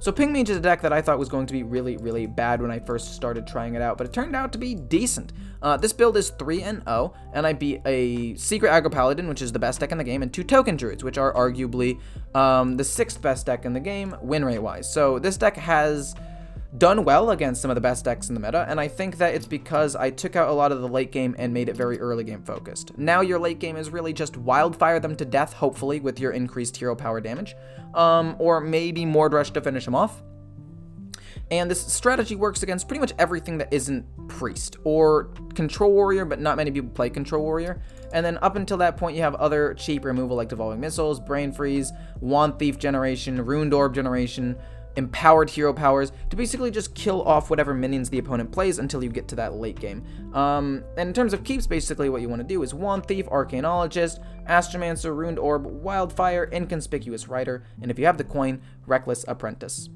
So Ping Mage is a deck that I thought was going to be really, really bad when I first started trying it out, but it turned out to be decent. This build is 3-0, and I beat a Secret Aggro Paladin, which is the best deck in the game, and 2 Token Druids, which are arguably the 6th best deck in the game, win rate-wise. So this deck has done well against some of the best decks in the meta, and I think that it's because I took out a lot of the late game and made it very early game focused. Now your late game is really just wildfire them to death, hopefully, with your increased hero power damage, or maybe Mord Rush to finish them off. And this strategy works against pretty much everything that isn't Priest, or Control Warrior, but not many people play Control Warrior. And then up until that point, you have other cheap removal like Devolving Missiles, Brain Freeze, Wand Thief generation, Ruined Orb generation, empowered hero powers to basically just kill off whatever minions the opponent plays until you get to that late game. And in terms of keeps, basically what you want to do is Wand Thief, Arcanologist, Astromancer, Ruined Orb, Wildfire, Inconspicuous Rider, and if you have the coin, Reckless Apprentice.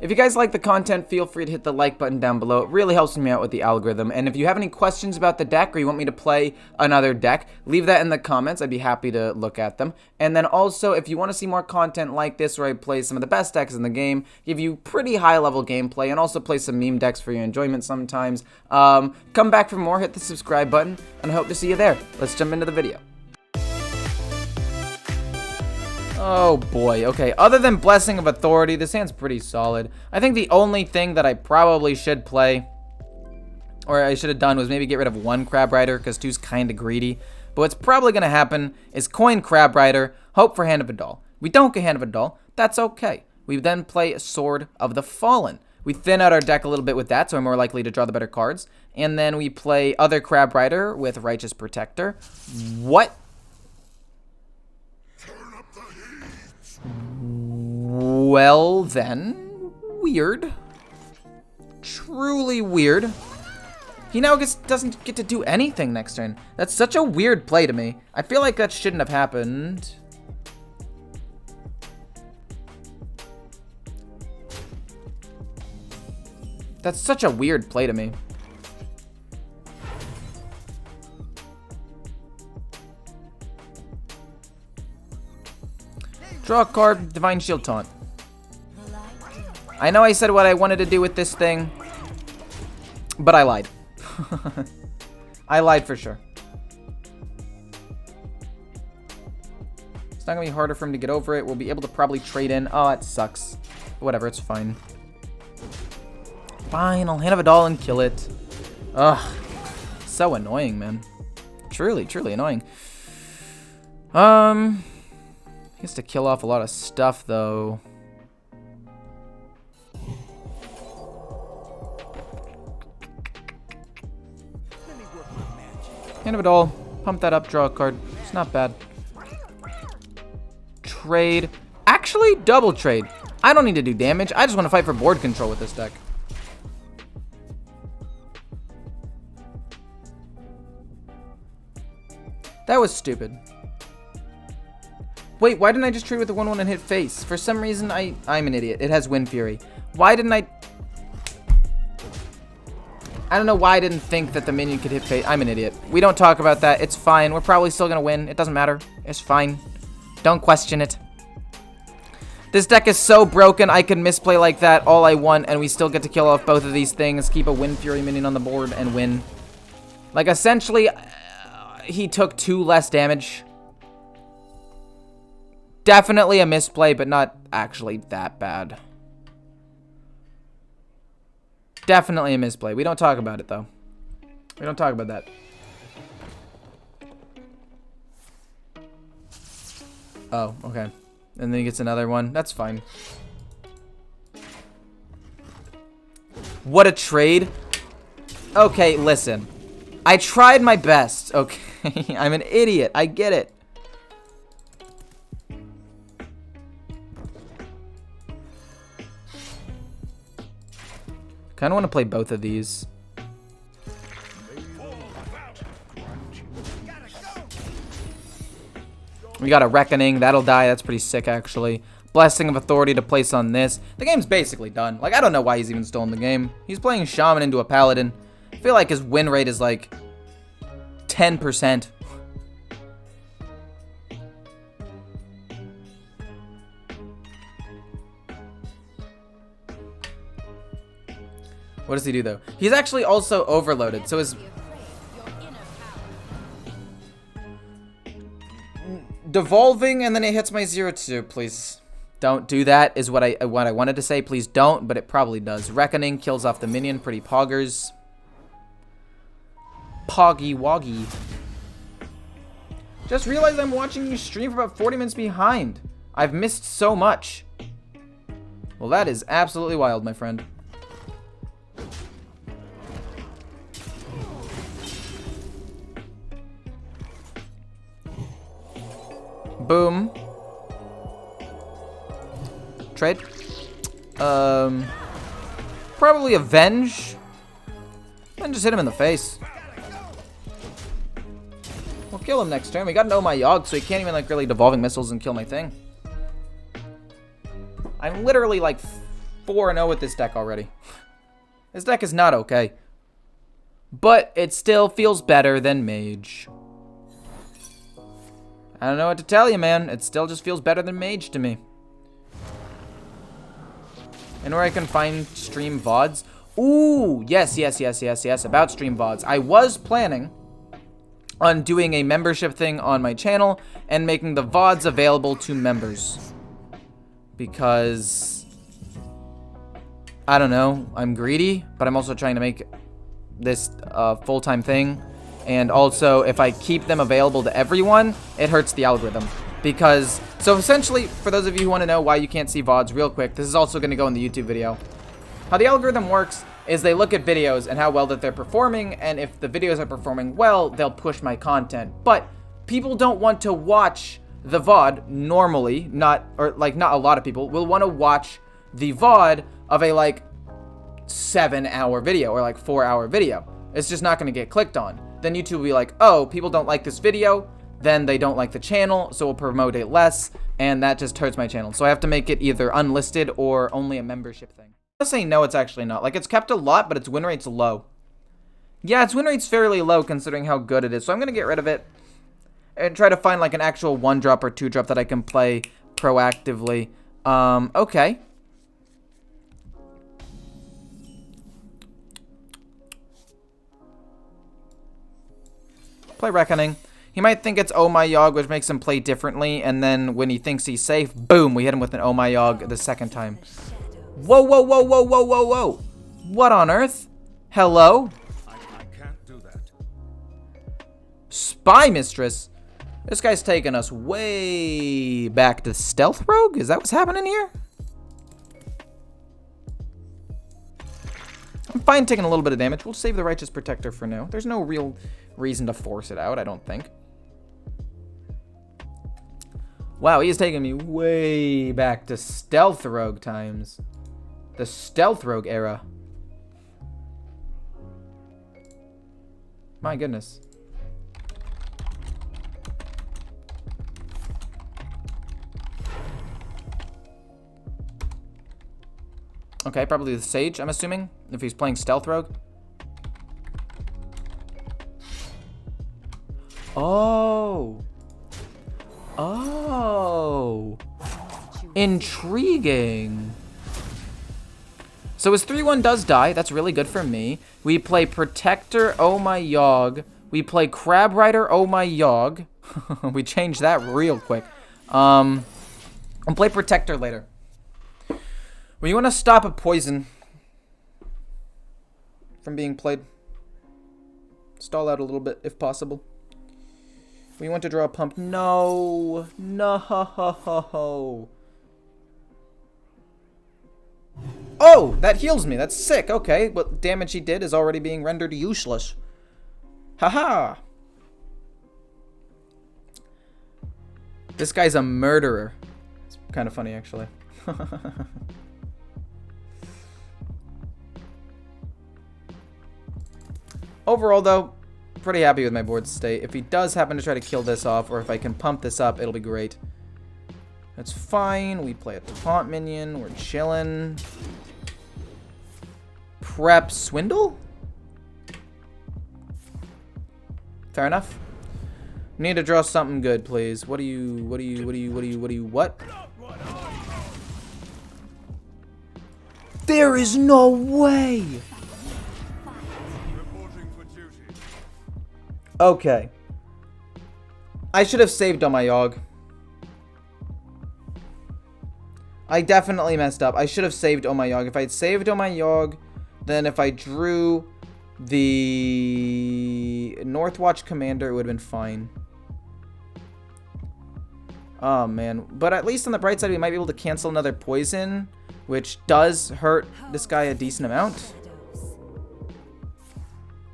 If you guys like the content, feel free to hit the like button down below. It really helps me out with the algorithm. And if you have any questions about the deck or you want me to play another deck, leave that in the comments. I'd be happy to look at them. And then also, if you want to see more content like this where I play some of the best decks in the game, give you pretty high-level gameplay, and also play some meme decks for your enjoyment sometimes, come back for more, hit the subscribe button, and I hope to see you there. Let's jump into the video. Oh boy, okay, other than Blessing of Authority, this hand's pretty solid. I think the only thing that I probably should play, or I should have done, was maybe get rid of 1 Crab Rider, because 2's kind of greedy. But what's probably going to happen is coin Crab Rider, hope for Hand of Adal. We don't get Hand of Adal, that's okay. We then play Sword of the Fallen. We thin out our deck a little bit with that, so we're more likely to draw the better cards. And then we play other Crab Rider with Righteous Protector. What? Well then, weird. Truly weird. He now doesn't get to do anything next turn. That's such a weird play to me. I feel like that shouldn't have happened. That's such a weird play to me. Draw a card, Divine Shield Taunt. I know I said what I wanted to do with this thing, but I lied. I lied for sure. It's not gonna be harder for him to get over it. We'll be able to probably trade in. Oh, it sucks. Whatever, it's fine. Fine, I'll Hand of Adal and kill it. Ugh. So annoying, man. Truly, truly annoying. He has to kill off a lot of stuff, though. Hand of Adal. Pump that up, draw a card. It's not bad. Trade. Actually, double trade. I don't need to do damage. I just want to fight for board control with this deck. That was stupid. Wait, why didn't I just trade with the 1/1 and hit face? For some reason, I'm an idiot. It has Wind Fury. Why didn't I don't know why I didn't think that the minion could hit face. I'm an idiot. We don't talk about that. It's fine. We're probably still going to win. It doesn't matter. It's fine. Don't question it. This deck is so broken, I can misplay like that all I want, and we still get to kill off both of these things, keep a Wind Fury minion on the board, and win. Like, essentially, he took 2 less damage. Definitely a misplay, but not actually that bad. Definitely a misplay. We don't talk about it, though. We don't talk about that. Oh, okay. And then he gets another one. That's fine. What a trade. Okay, listen. I tried my best, okay? I'm an idiot. I get it. Kind of want to play both of these. We got a Reckoning. That'll die. That's pretty sick, actually. Blessing of Authority to place on this. The game's basically done. Like, I don't know why he's even still in the game. He's playing Shaman into a Paladin. I feel like his win rate is like 10%. What does he do, though? He's actually also overloaded, so his... Devolving, and then it hits my 0-2, please. Don't do that, is what I wanted to say. Please don't, but it probably does. Reckoning kills off the minion. Pretty poggers. Poggy woggy. Just realized I'm watching you stream for about 40 minutes behind. I've missed so much. Well, that is absolutely wild, my friend. Boom. Trade. Probably avenge. And just hit him in the face. We'll kill him next turn. We got an Oh My Yogg, so he can't even like really devolving missiles and kill my thing. I'm literally like 4-0 with this deck already. This deck is not okay. But it still feels better than Mage. I don't know what to tell you, man. It still just feels better than Mage to me. And where I can find stream VODs. Ooh, yes. About stream VODs. I was planning on doing a membership thing on my channel and making the VODs available to members. Because, I don't know, I'm greedy, but I'm also trying to make this a full-time thing. And also, if I keep them available to everyone, it hurts the algorithm. Because, so essentially, for those of you who want to know why you can't see VODs real quick, this is also going to go in the YouTube video. How the algorithm works is they look at videos and how well that they're performing, and if the videos are performing well, they'll push my content. But people don't want to watch the VOD normally, not a lot of people will want to watch the VOD of a like 7-hour video or like 4-hour video. It's just not going to get clicked on. Then YouTube will be like, oh, people don't like this video, then they don't like the channel, so we'll promote it less, and that just hurts my channel. So I have to make it either unlisted or only a membership thing. I'm saying no, it's actually not. Like, it's kept a lot, but its win rate's low. Yeah, its win rate's fairly low considering how good it is, so I'm going to get rid of it and try to find like an actual 1-drop or 2-drop that I can play proactively. Okay. Play Reckoning. He might think it's Oh My Yogg, which makes him play differently, and then when he thinks he's safe, boom, we hit him with an Oh My Yogg the second time. Whoa. What on earth? Hello? I can't do that. Spy Mistress? This guy's taking us way back to Stealth Rogue? Is that what's happening here? I'm fine taking a little bit of damage. We'll save the Righteous Protector for now. There's no real reason to force it out, I don't think. Wow, he is taking me way back to Stealth Rogue times. The Stealth Rogue era. My goodness. Okay, probably the Sage, I'm assuming, if he's playing Stealth Rogue. Oh. Intriguing. So his 3-1 does die. That's really good for me. We play Protector, Oh My Yogg. We play Crab Rider, Oh My Yogg. We changed that real quick. I'll play Protector later. When you want to stop a poison from being played, stall out a little bit if possible. We want to draw a pump. No. Oh, that heals me. That's sick. Okay, what damage he did is already being rendered useless. Haha. This guy's a murderer. It's kind of funny, actually. Overall, though, pretty happy with my board state. If he does happen to try to kill this off, or if I can pump this up, it'll be great. That's fine. We play a taunt minion. We're chilling. Prep Swindle? Fair enough. Need to draw something good, please. What? There is no way! Okay. I should have saved on my Yogg. I definitely messed up. I should have saved on my Yogg. If I had saved on my Yogg, then if I drew the Northwatch Commander, it would have been fine. Oh, man. But at least on the bright side, we might be able to cancel another poison, which does hurt this guy a decent amount.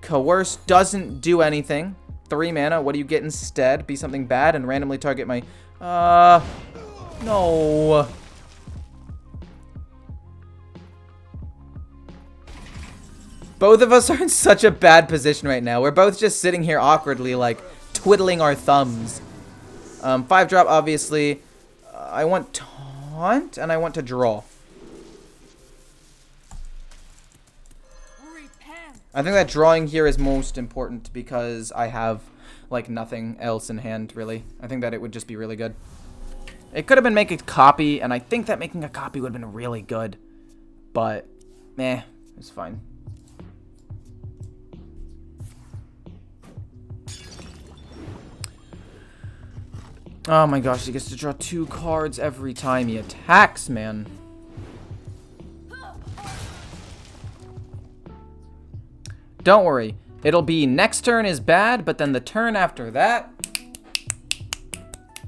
Coerce doesn't do anything. 3 mana. What do you get instead? Be something bad and randomly target my... No. Both of us are in such a bad position right now. We're both just sitting here awkwardly, like, twiddling our thumbs. 5-drop, obviously. I want Taunt, and I want to draw. I think that drawing here is most important because I have, like, nothing else in hand, really. I think that it would just be really good. It could have been making a copy, and I think that making a copy would have been really good. But, it's fine. Oh my gosh, he gets to draw 2 cards every time he attacks, man. Don't worry. It'll be next turn is bad, but then the turn after that,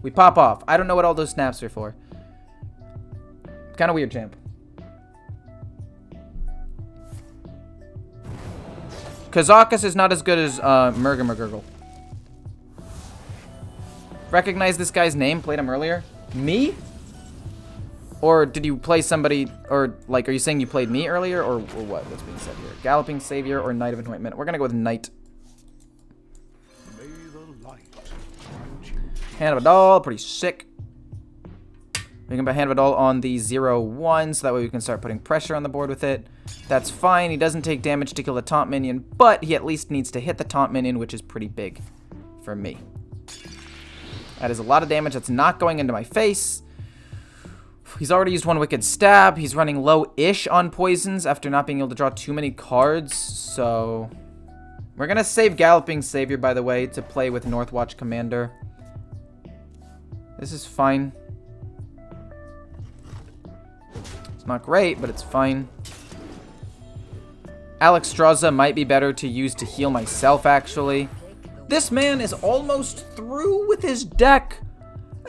we pop off. I don't know what all those snaps are for. Kind of weird, champ. Kazakus is not as good as Murgurgle. Recognize this guy's name? Played him earlier? Me? Or did you play somebody, or like, are you saying you played me earlier, or what? What's being said here? Galloping Savior or Knight of Anointment? We're gonna go with Knight. Hand of a Doll, pretty sick. We can put Hand of a Doll on the 0/1, so that way we can start putting pressure on the board with it. That's fine. He doesn't take damage to kill the taunt minion, but he at least needs to hit the taunt minion, which is pretty big for me. That is a lot of damage that's not going into my face. He's already used 1 Wicked Stab. He's running low-ish on poisons after not being able to draw too many cards. So we're going to save Galloping Savior, by the way, to play with Northwatch Commander. This is fine. It's not great, but it's fine. Alexstrasza might be better to use to heal myself, actually. This man is almost through with his deck.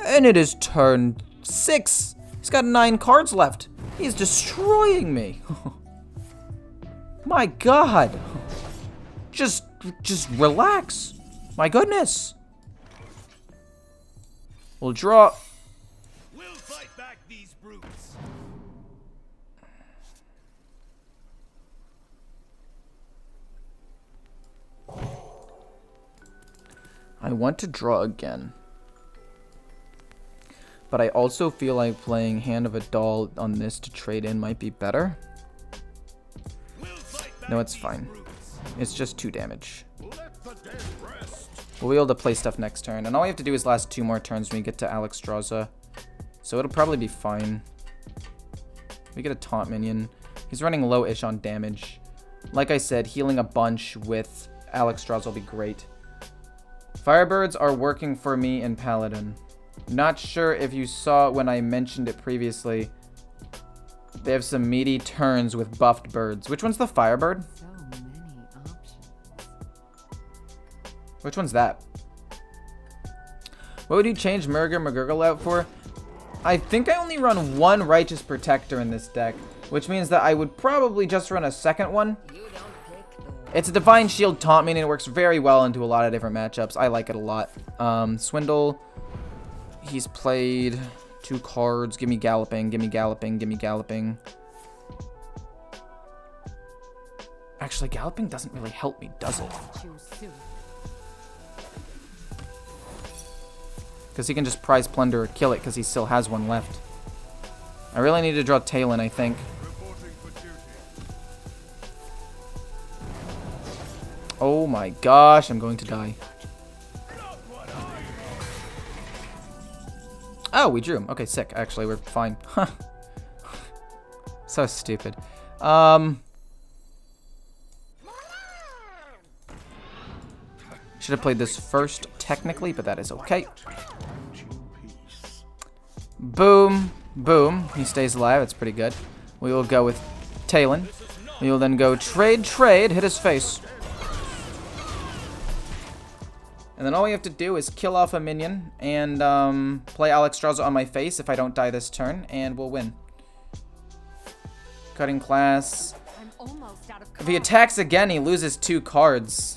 And it is turn 6. He's got 9 cards left. He's destroying me. My God. Just relax. My goodness. We'll draw. We'll fight back these brutes. I want to draw again. But I also feel like playing Hand of a Doll on this to trade in might be better. No, it's fine. It's just 2 damage. We'll be able to play stuff next turn. And all we have to do is last 2 more turns when we get to Alexstrasza. So it'll probably be fine. We get a taunt minion. He's running low-ish on damage. Like I said, healing a bunch with Alexstrasza will be great. Firebirds are working for me in Paladin. Not sure if you saw when I mentioned it previously. They have some meaty turns with buffed birds. Which one's the Firebird? So many options. Which one's that? What would you change Murgurgle out for? I think I only run 1 Righteous Protector in this deck, which means that I would probably just run a second one. It's a Divine Shield taunt minion. It works very well into a lot of different matchups. I like it a lot. Swindle. He's played 2 cards. Give me Galloping. Give me Galloping. Give me Galloping. Actually, Galloping doesn't really help me, does it? Because he can just Prize Plunder or kill it because he still has 1 left. I really need to draw Talon, I think. Oh my gosh, I'm going to die. Oh, we drew him. Okay, sick. Actually, we're fine. So stupid. Should Should have played this first, technically, but that is okay. Boom. Boom. He stays alive. That's pretty good. We will go with Talon. We will then go trade, hit his face. And then all we have to do is kill off a minion and play Alexstrasza on my face if I don't die this turn, and we'll win. Cutting class. If he attacks again, he loses 2 cards.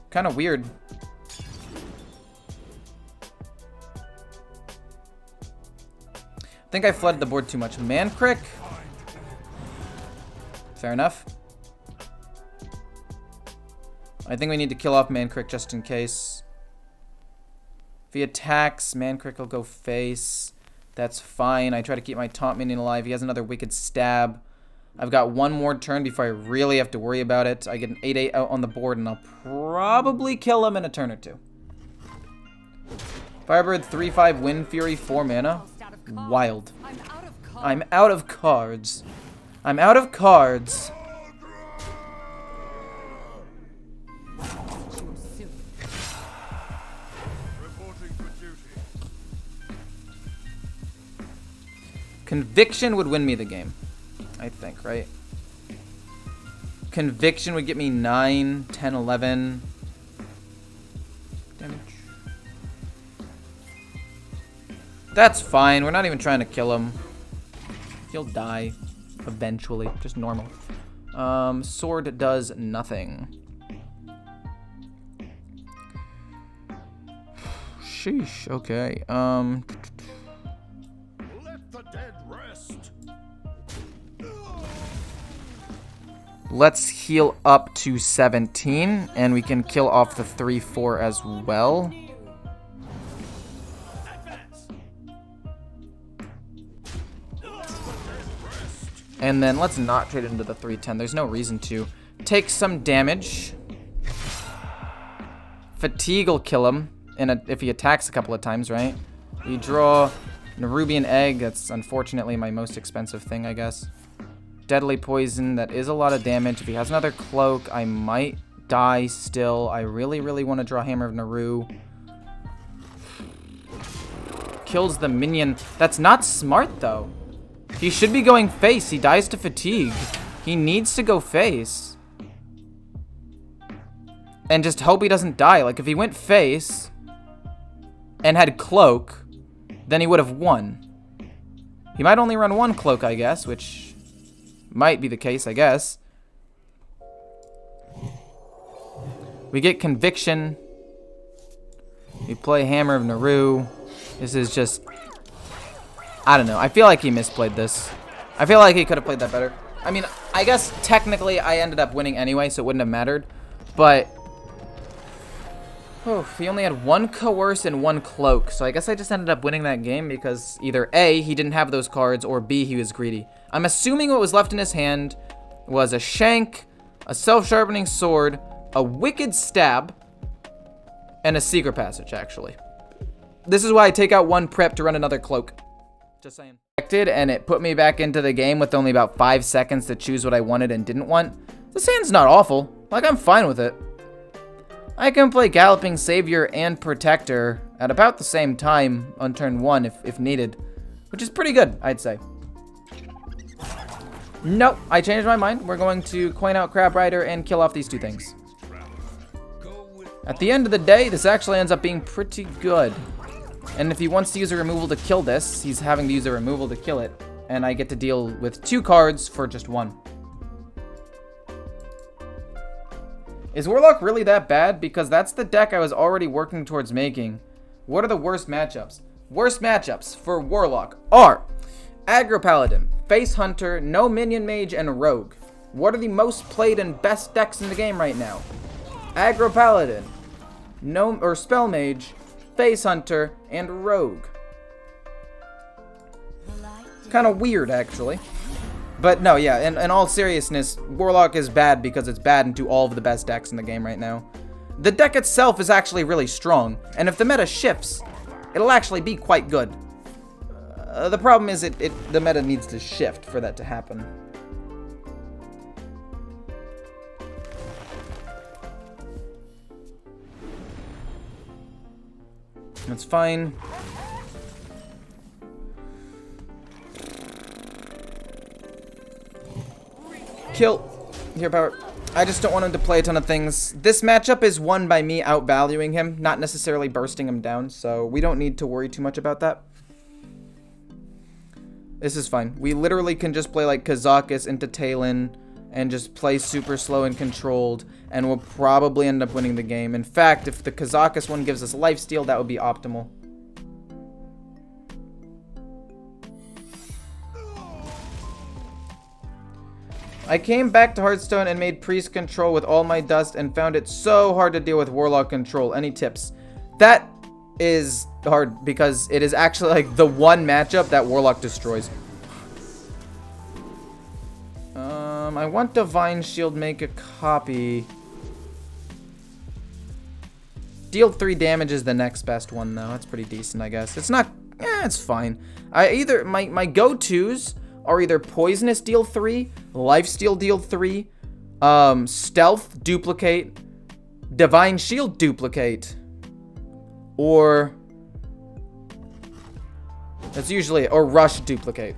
Kind of weird. I think I flooded the board too much. Mancrick. Fair enough. I think we need to kill off Mancrick just in case. If he attacks, Mancrick will go face. That's fine. I try to keep my taunt minion alive. He has another Wicked Stab. I've got one more turn before I really have to worry about it. I get an 8/8 out on the board, and I'll probably kill him in a turn or 2. Firebird 3/5 Wind Fury 4 mana. Wild. I'm out of cards. I'm out of cards. Conviction would win me the game, I think, right? Conviction would get me 9, 10, 11 damage. That's fine. We're not even trying to kill him. He'll die eventually. Just normal. Sword does nothing. Sheesh. Okay. Let's heal up to 17, and we can kill off the 3/4 as well. And then let's not trade into the 3/10. There's no reason to. Take some damage. Fatigue will kill him if he attacks a couple of times, right? We draw a Nerubian Egg. That's unfortunately my most expensive thing, I guess. Deadly Poison. That is a lot of damage. If he has another Cloak, I might die still. I really, really want to draw Hammer of Naru. Kills the minion. That's not smart, though. He should be going face. He dies to fatigue. He needs to go face. And just hope he doesn't die. Like, if he went face and had Cloak, then he would have won. He might only run 1 Cloak, I guess, which might be the case, I guess. We get Conviction. We play Hammer of Naru. This is just... I don't know. I feel like he misplayed this. I feel like he could have played that better. I mean, I guess technically I ended up winning anyway, so it wouldn't have mattered. But... oh, he only had 1 Coerce and 1 Cloak. So I guess I just ended up winning that game because either A, he didn't have those cards, or B, he was greedy. I'm assuming what was left in his hand was a Shank, a Self-Sharpening Sword, a Wicked Stab, and a Secret Passage, actually. This is why I take out 1 prep to run another Cloak. Just saying. And it put me back into the game with only about 5 seconds to choose what I wanted and didn't want. This hand's not awful. Like, I'm fine with it. I can play Galloping Savior and Protector at about the same time on turn 1 if needed, which is pretty good, I'd say. Nope, I changed my mind. We're going to coin out Crab Rider and kill off these 2 things. At the end of the day, this actually ends up being pretty good. And if he wants to use a removal to kill this, he's having to use a removal to kill it. And I get to deal with 2 cards for just 1. Is Warlock really that bad? Because that's the deck I was already working towards making. What are the worst matchups? Worst matchups for Warlock are Aggro Paladin, Face Hunter, No Minion Mage, and Rogue. What are the most played and best decks in the game right now? Aggro Paladin, Spell Mage, Face Hunter, and Rogue. Kind of weird, actually. But no, yeah, in all seriousness, Warlock is bad because it's bad into all of the best decks in the game right now. The deck itself is actually really strong, and if the meta shifts, it'll actually be quite good. The problem is the meta needs to shift for that to happen. That's fine. Kill. Hero power. I just don't want him to play a ton of things. This matchup is won by me outvaluing him, not necessarily bursting him down, so we don't need to worry too much about that. This is fine. We literally can just play like Kazakus into Talon and just play super slow and controlled, and we'll probably end up winning the game. In fact, if the Kazakus one gives us lifesteal, that would be optimal. I came back to Hearthstone and made Priest control with all my dust and found it so hard to deal with Warlock control. Any tips? That is hard because it is actually like the one matchup that Warlock destroys. I want Divine Shield, make a copy. Deal 3 damage is the next best one though. That's pretty decent, I guess. It's not, it's fine. My go-tos are either Poisonous deal 3, Lifesteal deal 3, Stealth duplicate, Divine Shield duplicate, or that's usually it, or Rush duplicate.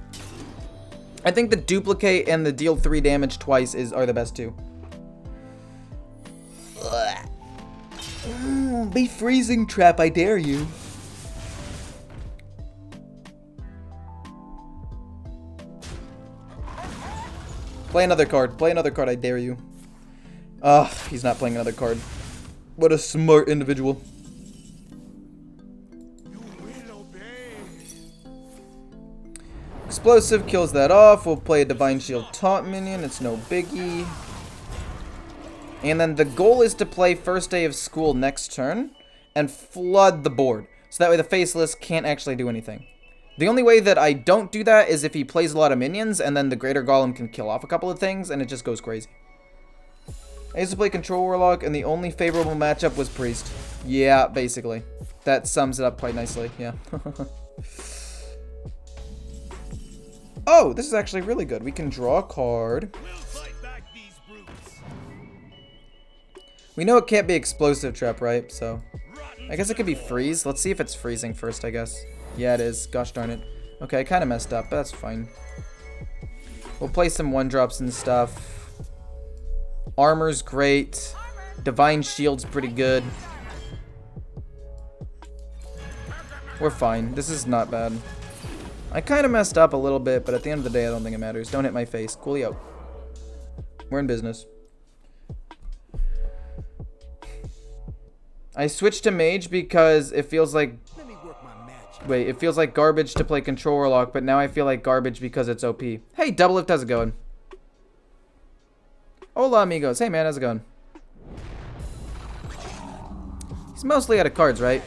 I think the duplicate and the deal 3 damage twice are the best two. Be freezing trap, I dare you. Play another card. Play another card, I dare you. Ugh, he's not playing another card. What a smart individual. You will obey. Explosive kills that off. We'll play a Divine Shield taunt minion. It's no biggie. And then the goal is to play first day of school next turn and flood the board. So that way the Faceless can't actually do anything. The only way that I don't do that is if he plays a lot of minions and then the Greater Golem can kill off a couple of things and it just goes crazy. I used to play Control Warlock and the only favorable matchup was Priest. Yeah, basically. That sums it up quite nicely, yeah. Oh, this is actually really good. We can draw a card. We'll fight back these brutes. We know it can't be Explosive Trap, right? So, I guess it could be Freeze. Let's see if it's freezing first, I guess. Yeah, it is. Gosh darn it. Okay, I kind of messed up, but that's fine. We'll play some 1-drops and stuff. Armor's great. Divine Shield's pretty good. We're fine. This is not bad. I kind of messed up a little bit, but at the end of the day, I don't think it matters. Don't hit my face. Coolio. We're in business. I switched to Mage because it feels like... Wait, it feels like garbage to play Control Warlock, but now I feel like garbage because it's OP. Hey, Double Lift, how's it going? Hola, amigos. Hey, man, how's it going? He's mostly out of cards, right?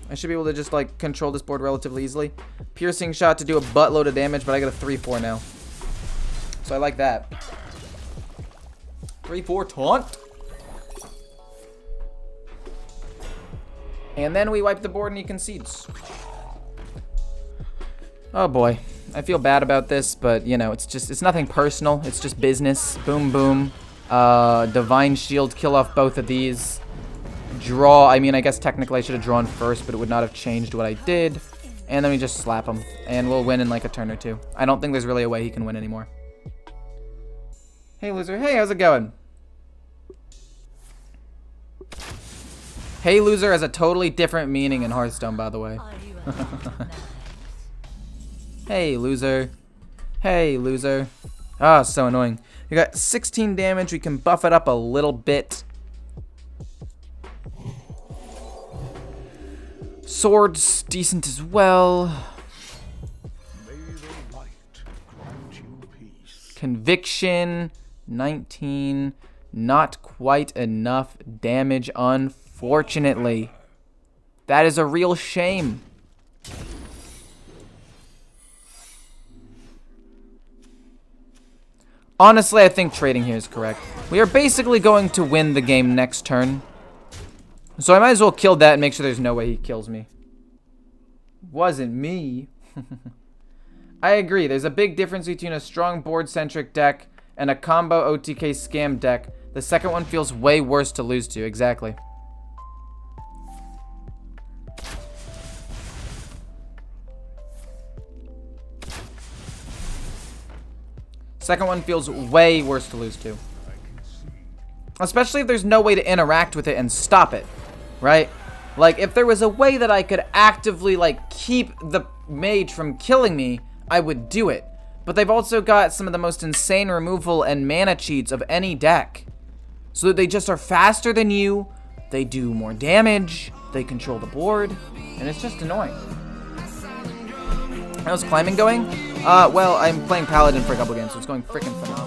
I should be able to just, like, control this board relatively easily. Piercing shot to do a buttload of damage, but I got a 3-4 now. So I like that. 3-4 taunt. And then we wipe the board and he concedes. Oh boy, I feel bad about this, but you know, it's nothing personal. It's just business. Boom, boom. Divine Shield, kill off both of these. Draw. I mean, I guess technically I should have drawn first, but it would not have changed what I did. And then we just slap him, and we'll win in like a turn or two. I don't think there's really a way he can win anymore. Hey, loser. Hey, how's it going? Hey, loser has a totally different meaning in Hearthstone, by the way. Hey, loser. Hey, loser. Ah, so annoying. We got 16 damage. We can buff it up a little bit. Sword's decent as well. May the light grant you peace. Conviction, 19. Not quite enough damage, unfortunately. That is a real shame. Honestly, I think trading here is correct. We are basically going to win the game next turn. So I might as well kill that and make sure there's no way he kills me. Wasn't me. I agree. There's a big difference between a strong board-centric deck and a combo OTK scam deck. The second one feels way worse to lose to. Exactly. Second one feels way worse to lose to. Especially if there's no way to interact with it and stop it, right? Like, if there was a way that I could actively, like, keep the mage from killing me, I would do it. But they've also got some of the most insane removal and mana cheats of any deck. So they just are faster than you, they do more damage, they control the board, and it's just annoying. How's climbing going? Well, I'm playing Paladin for a couple games, so it's going freaking phenomenal.